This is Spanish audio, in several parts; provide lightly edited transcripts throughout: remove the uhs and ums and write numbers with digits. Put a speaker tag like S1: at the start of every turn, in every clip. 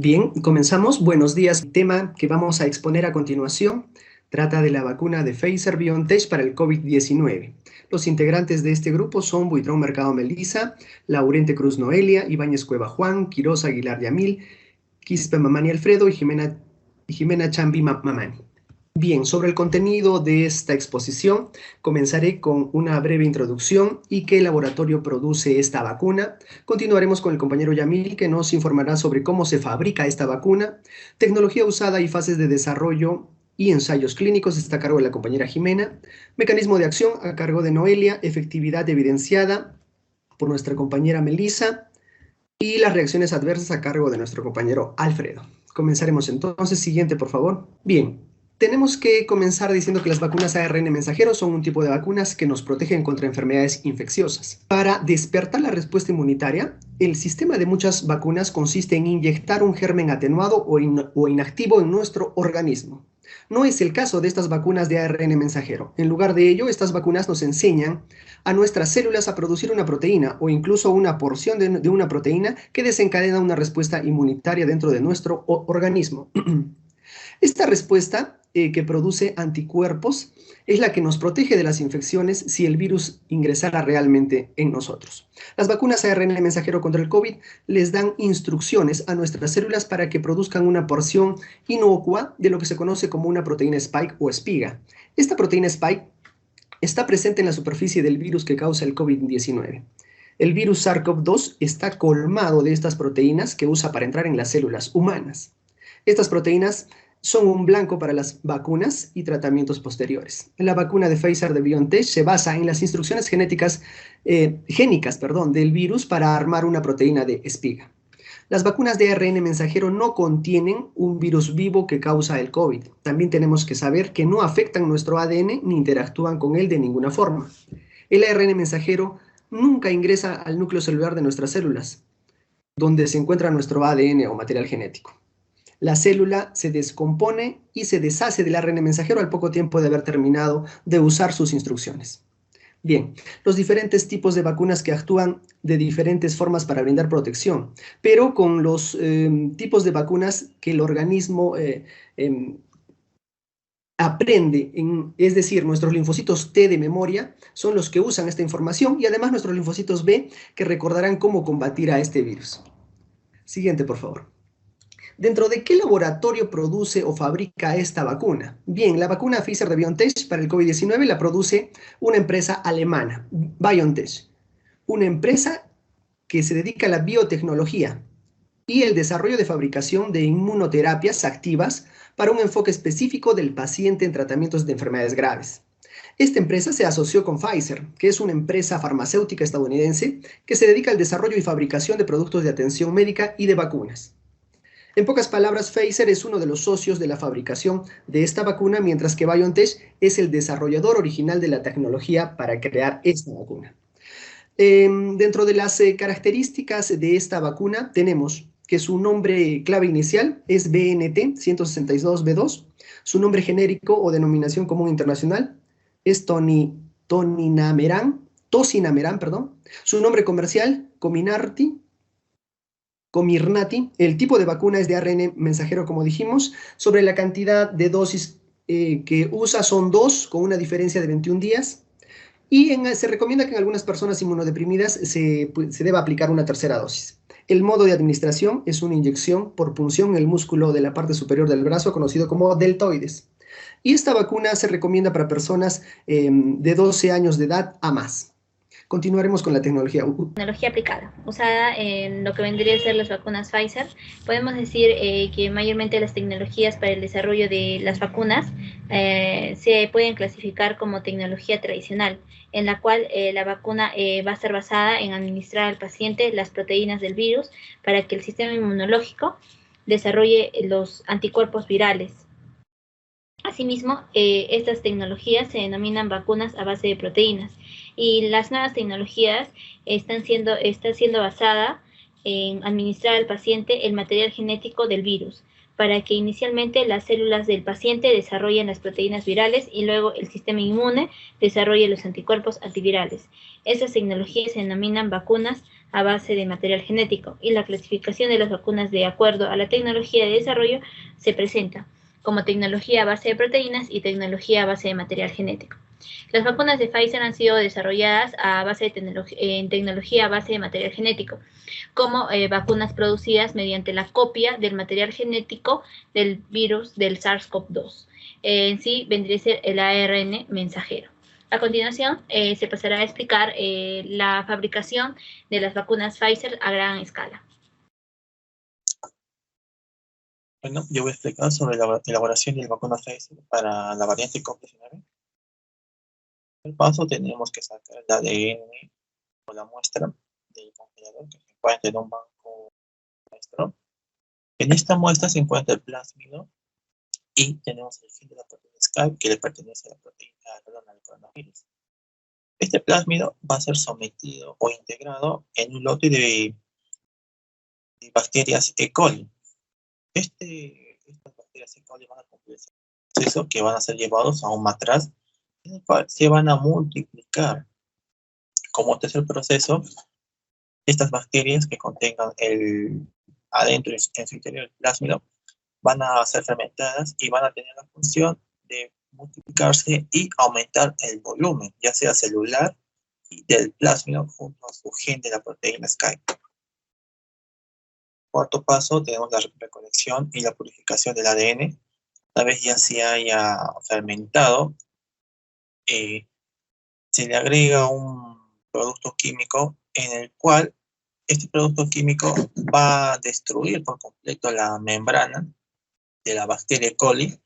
S1: Bien, comenzamos. Buenos días. El tema que vamos a exponer a continuación trata de la vacuna de Pfizer-BioNTech para el COVID-19. Los integrantes de este grupo son Buitrón Mercado Melissa, Laurente Cruz Noelia, Ibáñez Cueva Juan, Quiroz Aguilar Yamil, Quispe Mamani Alfredo y Jimena Chambi Mamani. Bien, sobre el contenido de esta exposición, comenzaré con una breve introducción y qué laboratorio produce esta vacuna. Continuaremos con el compañero Yamil, que nos informará sobre cómo se fabrica esta vacuna, tecnología usada y fases de desarrollo y ensayos clínicos, está a cargo de la compañera Jimena, mecanismo de acción a cargo de Noelia, efectividad evidenciada por nuestra compañera Melissa y las reacciones adversas a cargo de nuestro compañero Alfredo. Comenzaremos entonces. Siguiente, por favor. Bien. Tenemos que comenzar diciendo que las vacunas ARN mensajero son un tipo de vacunas que nos protegen contra enfermedades infecciosas. Para despertar la respuesta inmunitaria, el sistema de muchas vacunas consiste en inyectar un germen atenuado o inactivo en nuestro organismo. No es el caso de estas vacunas de ARN mensajero. En lugar de ello, estas vacunas nos enseñan a nuestras células a producir una proteína o incluso una porción de una proteína que desencadena una respuesta inmunitaria dentro de nuestro organismo. Esta respuesta que produce anticuerpos es la que nos protege de las infecciones si el virus ingresara realmente en nosotros. Las vacunas ARN mensajero contra el COVID les dan instrucciones a nuestras células para que produzcan una porción inocua de lo que se conoce como una proteína spike o espiga. Esta proteína spike está presente en la superficie del virus que causa el COVID-19. El virus SARS-CoV-2 está colmado de estas proteínas que usa para entrar en las células humanas. Estas proteínas son un blanco para las vacunas y tratamientos posteriores. La vacuna de Pfizer-BioNTech se basa en las instrucciones génicas del virus para armar una proteína de espiga. Las vacunas de ARN mensajero no contienen un virus vivo que causa el COVID. También tenemos que saber que no afectan nuestro ADN ni interactúan con él de ninguna forma. El ARN mensajero nunca ingresa al núcleo celular de nuestras células, donde se encuentra nuestro ADN o material genético. La célula se descompone y se deshace del ARN mensajero al poco tiempo de haber terminado de usar sus instrucciones. Bien, los diferentes tipos de vacunas que actúan de diferentes formas para brindar protección, pero con los tipos de vacunas que el organismo aprende, es decir, nuestros linfocitos T de memoria son los que usan esta información y además nuestros linfocitos B que recordarán cómo combatir a este virus. Siguiente, por favor. ¿Dentro de qué laboratorio produce o fabrica esta vacuna? Bien, la vacuna Pfizer-BioNTech para el COVID-19 la produce una empresa alemana, BioNTech, una empresa que se dedica a la biotecnología y el desarrollo de fabricación de inmunoterapias activas para un enfoque específico del paciente en tratamientos de enfermedades graves. Esta empresa se asoció con Pfizer, que es una empresa farmacéutica estadounidense que se dedica al desarrollo y fabricación de productos de atención médica y de vacunas. En pocas palabras, Pfizer es uno de los socios de la fabricación de esta vacuna, mientras que BioNTech es el desarrollador original de la tecnología para crear esta vacuna. Dentro de las características de esta vacuna tenemos que su nombre clave inicial es BNT162b2, su nombre genérico o denominación común internacional es tocinamerán, su nombre comercial Comirnaty, el tipo de vacuna es de ARN mensajero, como dijimos. Sobre la cantidad de dosis que usa son 2, con una diferencia de 21 días. Y se recomienda que en algunas personas inmunodeprimidas se deba aplicar una tercera dosis. El modo de administración es una inyección por punción en el músculo de la parte superior del brazo, conocido como deltoides. Y esta vacuna se recomienda para personas de 12 años de edad a más. Continuaremos con la tecnología.
S2: Tecnología aplicada, usada en lo que vendría a ser las vacunas Pfizer. Podemos decir que mayormente las tecnologías para el desarrollo de las vacunas se pueden clasificar como tecnología tradicional, en la cual la vacuna va a estar basada en administrar al paciente las proteínas del virus para que el sistema inmunológico desarrolle los anticuerpos virales. Asimismo, estas tecnologías se denominan vacunas a base de proteínas y las nuevas tecnologías están siendo basada en administrar al paciente el material genético del virus para que inicialmente las células del paciente desarrollen las proteínas virales y luego el sistema inmune desarrolle los anticuerpos antivirales. Estas tecnologías se denominan vacunas a base de material genético y la clasificación de las vacunas de acuerdo a la tecnología de desarrollo se presenta como tecnología a base de proteínas y tecnología a base de material genético. Las vacunas de Pfizer han sido desarrolladas a base de en tecnología a base de material genético, como vacunas producidas mediante la copia del material genético del virus del SARS-CoV-2. En sí vendría a ser el ARN mensajero. A continuación, se pasará a explicar la fabricación de las vacunas Pfizer a gran escala.
S3: Bueno, yo voy a explicar sobre la elaboración de la vacuna Pfizer para la variante COVID-19. En el paso tenemos que sacar el ADN o la muestra del congelador que se encuentra en un banco nuestro. En esta muestra se encuentra el plásmido y tenemos el gen de la proteína Spike que le pertenece a la proteína al coronavirus. Este plásmido va a ser sometido o integrado en un lote de bacterias E. coli. Estas bacterias E. coli van a cumplir ese proceso que van a ser llevados a un matraz en el cual se van a multiplicar. Como tercer proceso, estas bacterias que contengan adentro en su interior el plásmido van a ser fermentadas y van a tener la función de multiplicarse y aumentar el volumen, ya sea celular y del plásmido junto a su gen de la proteína Spike. Cuarto paso, tenemos la recolección y la purificación del ADN. Una vez ya se haya fermentado, se le agrega un producto químico en el cual este producto químico va a destruir por completo la membrana de la bacteria E. coli,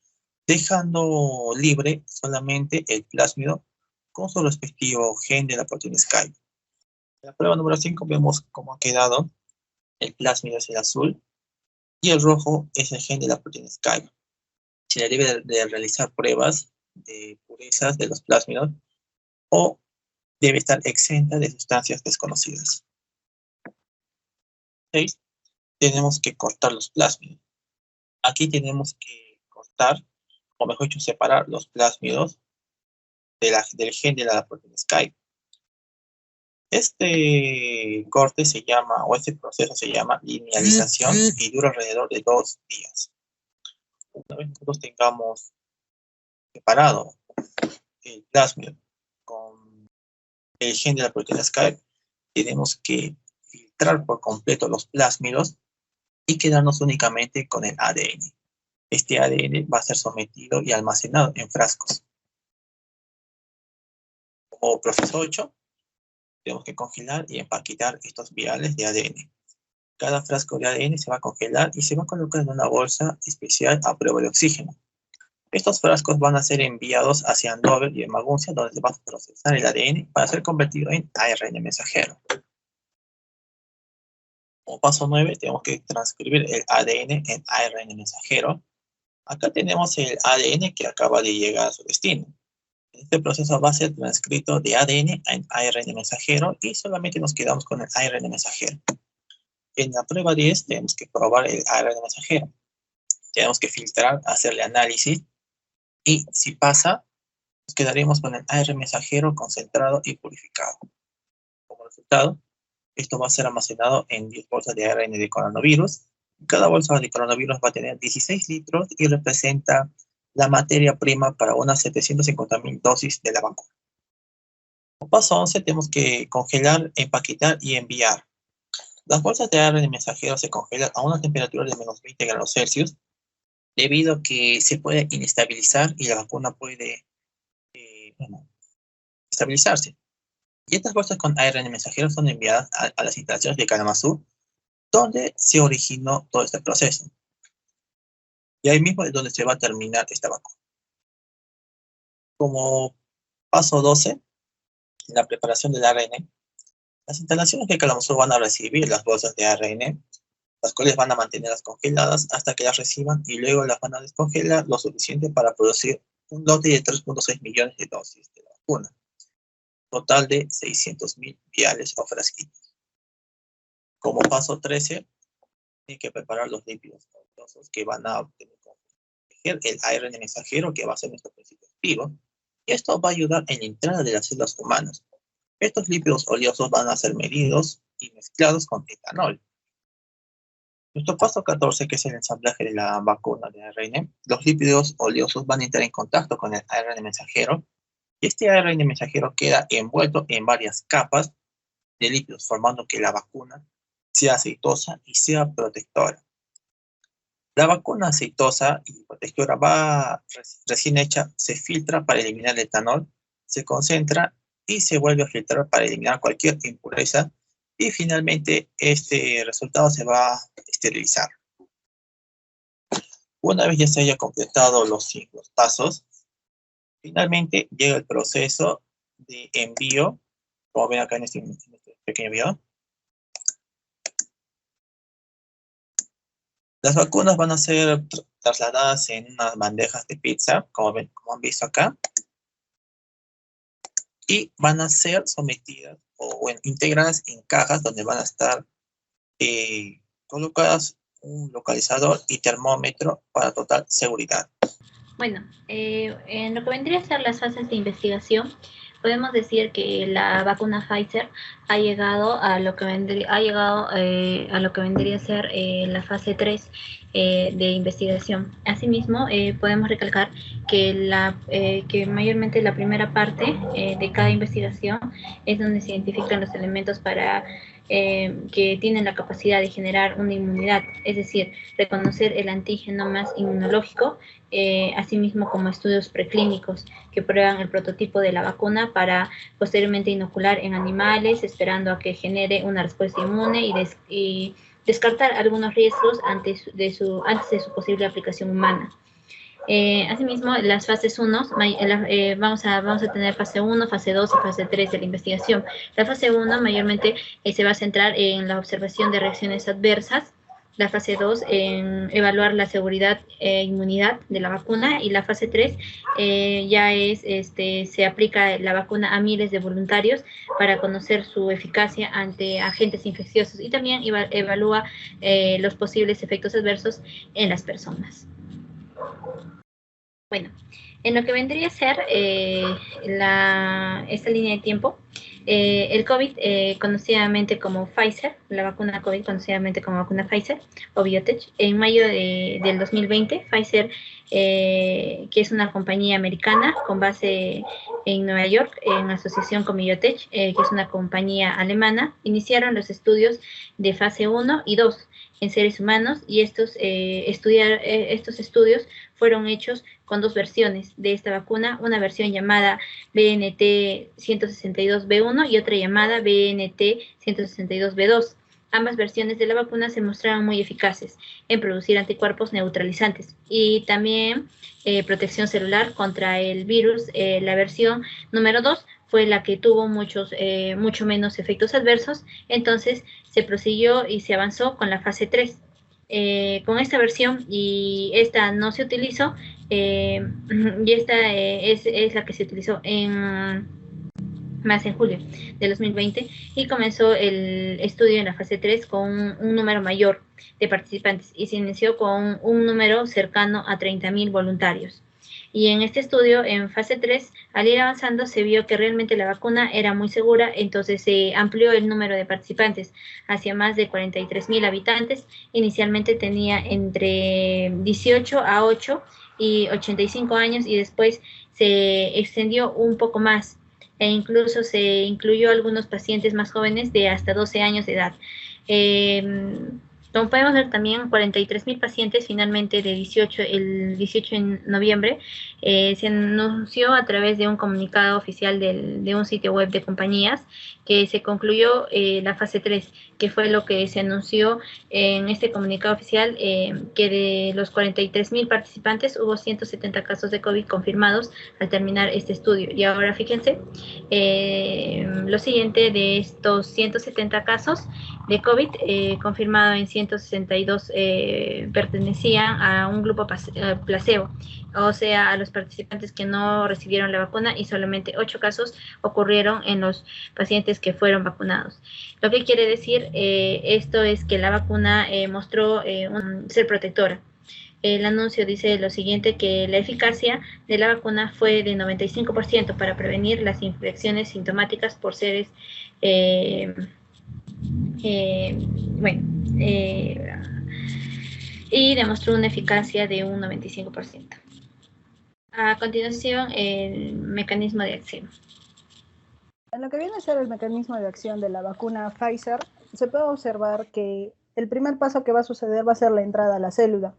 S3: dejando libre solamente el plásmido con su respectivo gen de la proteína Spike. En la prueba número 5 vemos cómo ha quedado. El plásmido es el azul y el rojo es el gen de la proteína Spike. Se le debe de realizar pruebas de purezas de los plásmidos o debe estar exenta de sustancias desconocidas. 6. Tenemos que cortar los plásmidos. Aquí tenemos que cortar, o mejor dicho, separar los plásmidos del gen de la proteína Spike. Este corte se llama, o este proceso se llama linealización y dura alrededor de 2 días. Una vez nosotros tengamos separado el plásmido con el gen de la proteína Spike, tenemos que filtrar por completo los plásmidos y quedarnos únicamente con el ADN. Este ADN va a ser sometido y almacenado en frascos. Como proceso 8, tenemos que congelar y empaquetar estos viales de ADN. Cada frasco de ADN se va a congelar y se va a colocar en una bolsa especial a prueba de oxígeno. Estos frascos van a ser enviados hacia Andover y Maguncia, donde se va a procesar el ADN para ser convertido en ARN mensajero. Como paso 9, tenemos que transcribir el ADN en ARN mensajero. Acá tenemos el ADN que acaba de llegar a su destino. Este proceso va a ser transcrito de ADN en ARN mensajero y solamente nos quedamos con el ARN mensajero. En la prueba 10 tenemos que probar el ARN mensajero. Tenemos que filtrar, hacerle análisis y si pasa, nos quedaremos con el ARN mensajero concentrado y purificado. Como resultado, esto va a ser almacenado en 10 bolsas de ARN de coronavirus. Cada bolsa de coronavirus va a tener 16 litros y representa la materia prima para unas 750.000 dosis de la vacuna. Como paso 11, tenemos que congelar, empaquetar y enviar. Las bolsas de ARN mensajero se congelan a una temperatura de menos 20 grados Celsius debido a que se puede inestabilizar y la vacuna puede estabilizarse. Y estas bolsas con ARN mensajero son enviadas a las instalaciones de Kalamazoo, donde se originó todo este proceso. Y ahí mismo es donde se va a terminar esta vacuna. Como paso 12, la preparación del ARN, las instalaciones de Kalamazoo van a recibir las bolsas de ARN, las cuales van a mantenerlas congeladas hasta que las reciban y luego las van a descongelar lo suficiente para producir un lote de 3.6 millones de dosis de la vacuna. Total de 600.000 viales o frasquitos. Como paso 13, hay que preparar los lípidos gaseosos que van a obtener el ARN mensajero, que va a ser nuestro principio activo, y esto va a ayudar en la entrada de las células humanas. Estos lípidos oleosos van a ser medidos y mezclados con etanol. Nuestro paso 14, que es el ensamblaje de la vacuna de ARN, los lípidos oleosos van a entrar en contacto con el ARN mensajero, y este ARN mensajero queda envuelto en varias capas de lípidos, formando que la vacuna sea aceitosa y sea protectora. La vacuna aceitosa y protectora va recién hecha, se filtra para eliminar el etanol, se concentra y se vuelve a filtrar para eliminar cualquier impureza, y finalmente este resultado se va a esterilizar. Una vez ya se haya completado los pasos, finalmente llega el proceso de envío, como ven acá en este pequeño video. Las vacunas van a ser trasladadas en unas bandejas de pizza, como han visto acá, y van a ser sometidas o integradas en cajas donde van a estar colocadas un localizador y termómetro para total seguridad.
S2: Bueno, en lo que vendría a ser las fases de investigación, podemos decir que la vacuna Pfizer ha llegado a lo que vendría a ser la fase 3 de investigación. Asimismo, podemos recalcar que mayormente la primera parte de cada investigación es donde se identifican los elementos para que tienen la capacidad de generar una inmunidad, es decir, reconocer el antígeno más inmunológico, asimismo como estudios preclínicos que prueban el prototipo de la vacuna para posteriormente inocular en animales, esperando a que genere una respuesta inmune y descartar algunos riesgos antes de su posible aplicación humana. Asimismo, las fases 1, vamos a tener fase 1, fase 2 y fase 3 de la investigación. La fase 1 mayormente se va a centrar en la observación de reacciones adversas, la fase 2 en evaluar la seguridad e inmunidad de la vacuna, y la fase 3 ya se aplica la vacuna a miles de voluntarios para conocer su eficacia ante agentes infecciosos, y también evalúa los posibles efectos adversos en las personas. Bueno, en lo que vendría a ser esta línea de tiempo, el COVID, conocidamente como Pfizer, la vacuna COVID conocidamente como vacuna Pfizer o Biotech, en mayo del 2020, Pfizer, que es una compañía americana con base en Nueva York, en asociación con Biotech, que es una compañía alemana, iniciaron los estudios de fase 1 y 2 en seres humanos, y estos estudios fueron hechos con dos versiones de esta vacuna, una versión llamada BNT162b1 y otra llamada BNT162b2. Ambas versiones de la vacuna se mostraron muy eficaces en producir anticuerpos neutralizantes y también protección celular contra el virus. La versión número 2 fue la que tuvo mucho menos efectos adversos, entonces se prosiguió y se avanzó con la fase 3. Con esta versión, y esta no se utilizó, y esta es la que se utilizó más en julio de 2020, y comenzó el estudio en la fase 3 con un número mayor de participantes y se inició con un número cercano a 30.000 voluntarios. Y en este estudio, en fase 3, al ir avanzando, se vio que realmente la vacuna era muy segura, entonces se amplió el número de participantes hacia más de 43.000 habitantes. Inicialmente tenía entre 18 a 8 y 85 años, y después se extendió un poco más, e incluso se incluyó algunos pacientes más jóvenes de hasta 12 años de edad. Como podemos ver también, 43.000 pacientes finalmente el 18 de noviembre se anunció a través de un comunicado oficial de un sitio web de compañías que se concluyó la fase 3, que fue lo que se anunció en este comunicado oficial, que de los 43.000 participantes hubo 170 casos de COVID confirmados al terminar este estudio. Y ahora fíjense, lo siguiente: de estos 170 casos de COVID confirmado en 262 pertenecían a un grupo placebo, o sea, a los participantes que no recibieron la vacuna, y solamente 8 casos ocurrieron en los pacientes que fueron vacunados. Lo que quiere decir esto es que la vacuna mostró ser protectora. El anuncio dice lo siguiente, que la eficacia de la vacuna fue de 95% para prevenir las infecciones sintomáticas por seres, bueno, y demostró una eficacia de un 95%. A continuación, el mecanismo de acción.
S4: En lo que viene a ser el mecanismo de acción de la vacuna Pfizer, se puede observar que el primer paso que va a suceder va a ser la entrada a la célula.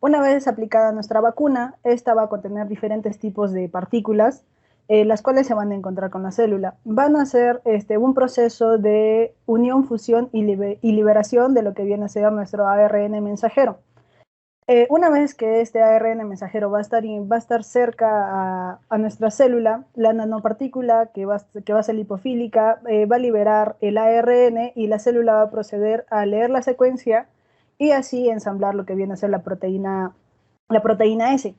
S4: Una vez aplicada nuestra vacuna, esta va a contener diferentes tipos de partículas, las cuales se van a encontrar con la célula. Van a ser un proceso de unión, fusión y liberación de lo que viene a ser nuestro ARN mensajero. Una vez que este ARN mensajero va a estar cerca a nuestra célula, la nanopartícula que va a ser lipofílica va a liberar el ARN y la célula va a proceder a leer la secuencia y así ensamblar lo que viene a ser la proteína S.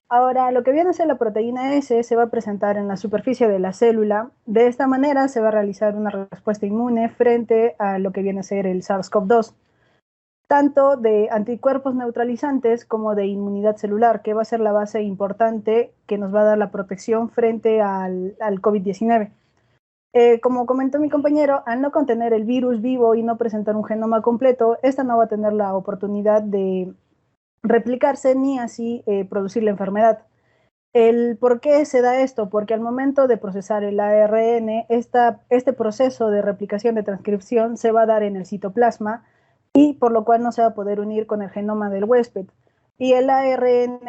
S4: Ahora, lo que viene a ser la proteína S se va a presentar en la superficie de la célula. De esta manera se va a realizar una respuesta inmune frente a lo que viene a ser el SARS-CoV-2. Tanto de anticuerpos neutralizantes como de inmunidad celular, que va a ser la base importante que nos va a dar la protección frente al COVID-19. Como comentó mi compañero, al no contener el virus vivo y no presentar un genoma completo, esta no va a tener la oportunidad de replicarse ni así producir la enfermedad. ¿Por qué se da esto? Porque al momento de procesar el ARN, este proceso de replicación de transcripción se va a dar en el citoplasma, y por lo cual no se va a poder unir con el genoma del huésped. Y el ARN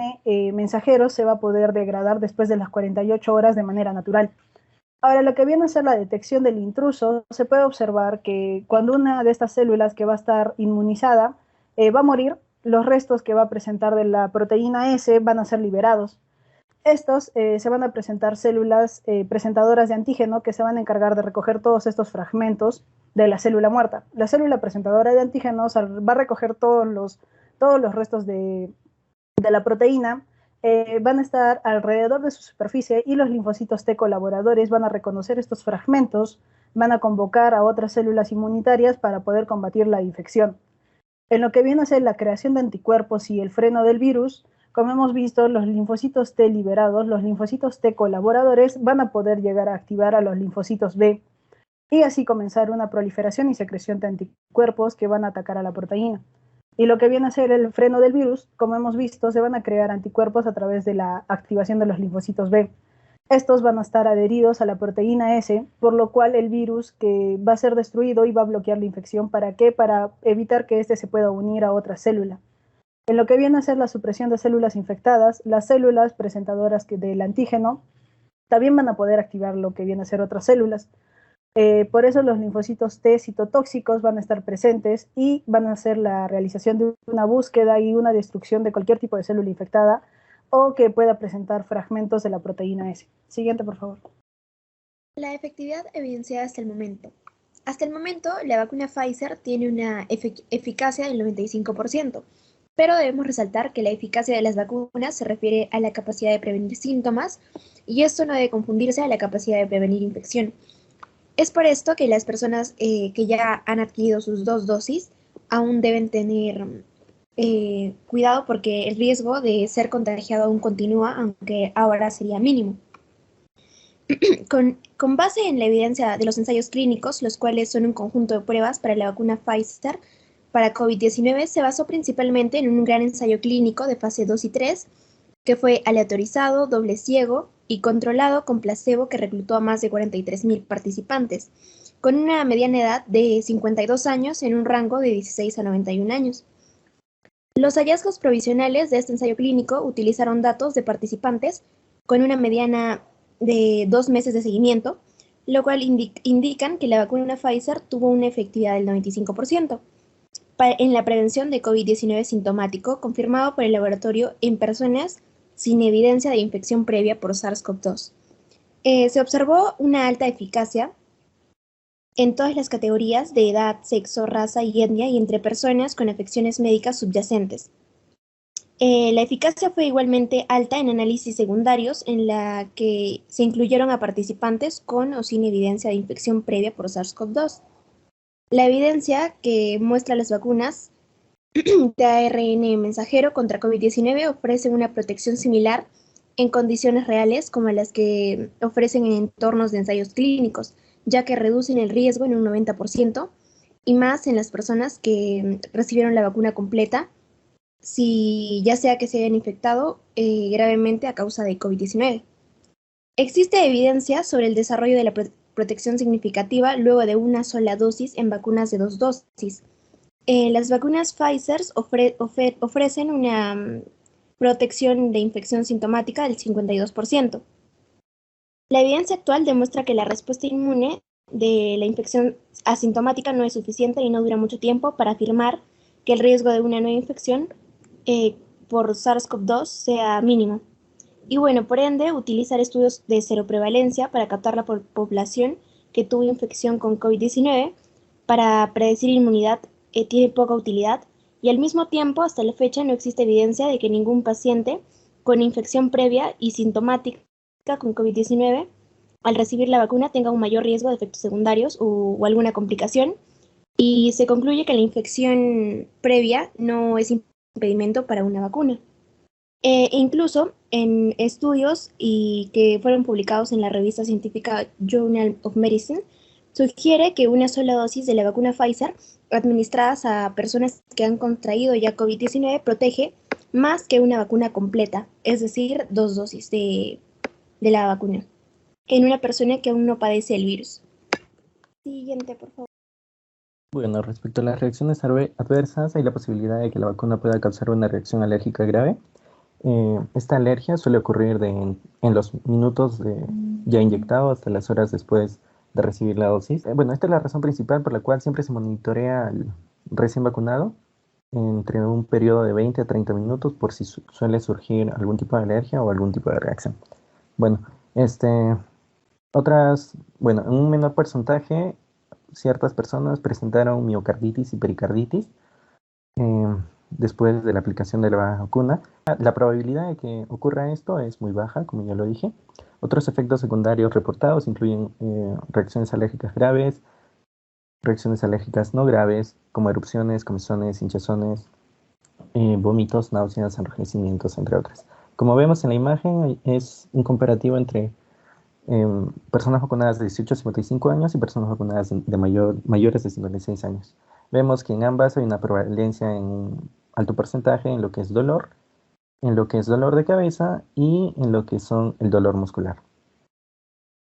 S4: mensajero se va a poder degradar después de las 48 horas de manera natural. Ahora, lo que viene a ser la detección del intruso, se puede observar que cuando una de estas células que va a estar inmunizada va a morir, los restos que va a presentar de la proteína S van a ser liberados. Estos se van a presentar células presentadoras de antígeno que se van a encargar de recoger todos estos fragmentos de la célula muerta. La célula presentadora de antígenos va a recoger todos los restos de la proteína, van a estar alrededor de su superficie y los linfocitos T colaboradores van a reconocer estos fragmentos, van a convocar a otras células inmunitarias para poder combatir la infección. En lo que viene a ser la creación de anticuerpos y el freno del virus, como hemos visto, los linfocitos T liberados, los linfocitos T colaboradores van a poder llegar a activar a los linfocitos B y así comenzar una proliferación y secreción de anticuerpos que van a atacar a la proteína. Y lo que viene a ser el freno del virus, como hemos visto, se van a crear anticuerpos a través de la activación de los linfocitos B. Estos van a estar adheridos a la proteína S, por lo cual el virus que va a ser destruido y va a bloquear la infección. ¿Para qué? Para evitar que éste se pueda unir a otra célula. En lo que viene a ser la supresión de células infectadas, las células presentadoras del antígeno también van a poder activar lo que viene a ser otras células. Por eso los linfocitos T citotóxicos van a estar presentes y van a hacer la realización de una búsqueda y una destrucción de cualquier tipo de célula infectada o que pueda presentar fragmentos de la proteína S. Siguiente, por favor.
S5: La efectividad evidenciada hasta el momento. Hasta el momento, la vacuna Pfizer tiene una eficacia del 95%, pero debemos resaltar que la eficacia de las vacunas se refiere a la capacidad de prevenir síntomas y esto no debe confundirse a la capacidad de prevenir infección. Es por esto que las personas que ya han adquirido sus 2 dosis aún deben tener cuidado porque el riesgo de ser contagiado aún continúa, aunque ahora sería mínimo. Con base en la evidencia de los ensayos clínicos, los cuales son un conjunto de pruebas para la vacuna Pfizer para COVID-19, se basó principalmente en un gran ensayo clínico de fase 2 y 3, que fue aleatorizado, doble ciego y controlado con placebo que reclutó a más de 43,000 participantes, con una mediana edad de 52 años en un rango de 16 a 91 años. Los hallazgos provisionales de este ensayo clínico utilizaron datos de participantes con una mediana de 2 meses de seguimiento, lo cual indican que la vacuna Pfizer tuvo una efectividad del 95% en la prevención de COVID-19 sintomático, confirmado por el laboratorio en personas sin evidencia de infección previa por SARS-CoV-2. Se observó una alta eficacia en todas las categorías de edad, sexo, raza y etnia y entre personas con afecciones médicas subyacentes. La eficacia fue igualmente alta en análisis secundarios, en la que se incluyeron a participantes con o sin evidencia de infección previa por SARS-CoV-2. La evidencia que muestra las vacunas de ARN mensajero contra COVID-19 ofrecen una protección similar en condiciones reales como las que ofrecen en entornos de ensayos clínicos, ya que reducen el riesgo en un 90% y más en las personas que recibieron la vacuna completa, si ya sea que se hayan infectado gravemente a causa de COVID-19. Existe evidencia sobre el desarrollo de la protección significativa luego de una sola dosis en vacunas de 2 dosis. Las vacunas Pfizer ofrecen una protección de infección sintomática del 52%. La evidencia actual demuestra que la respuesta inmune de la infección asintomática no es suficiente y no dura mucho tiempo para afirmar que el riesgo de una nueva infección por SARS-CoV-2 sea mínimo. Y bueno, por ende, utilizar estudios de seroprevalencia para captar la población que tuvo infección con COVID-19 para predecir inmunidad tiene poca utilidad, y al mismo tiempo, hasta la fecha, no existe evidencia de que ningún paciente con infección previa y sintomática con COVID-19 al recibir la vacuna tenga un mayor riesgo de efectos secundarios o alguna complicación, y se concluye que la infección previa no es impedimento para una vacuna. Incluso en estudios que fueron publicados en la revista científica Journal of Medicine, sugiere que una sola dosis de la vacuna Pfizer administradas a personas que han contraído ya COVID-19 protege más que una vacuna completa, es decir, 2 dosis de la vacuna, en una persona que aún no padece el virus. Siguiente, por favor.
S6: Bueno, respecto a las reacciones adversas, hay la posibilidad de que la vacuna pueda causar una reacción alérgica grave. Esta alergia suele ocurrir en los minutos ya inyectado hasta las horas después de recibir la dosis. Bueno, esta es la razón principal por la cual siempre se monitorea al recién vacunado entre un periodo de 20 a 30 minutos por si suele surgir algún tipo de alergia o algún tipo de reacción. Bueno, en un menor porcentaje, ciertas personas presentaron miocarditis y pericarditis después de la aplicación de la vacuna. La probabilidad de que ocurra esto es muy baja, como ya lo dije. Otros efectos secundarios reportados incluyen reacciones alérgicas graves, reacciones alérgicas no graves, como erupciones, comezones, hinchazones, vómitos, náuseas, enrojecimientos, entre otras. Como vemos en la imagen, es un comparativo entre personas vacunadas de 18 a 55 años y personas vacunadas mayores de 56 años. Vemos que en ambas hay una prevalencia en un alto porcentaje en lo que es dolor de cabeza y en lo que son el dolor muscular.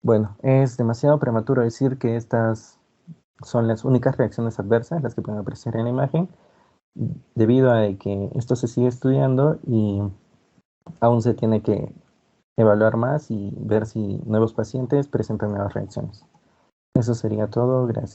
S6: Bueno, es demasiado prematuro decir que estas son las únicas reacciones adversas las que pueden aparecer en la imagen, debido a que esto se sigue estudiando y aún se tiene que evaluar más y ver si nuevos pacientes presentan nuevas reacciones. Eso sería todo, gracias.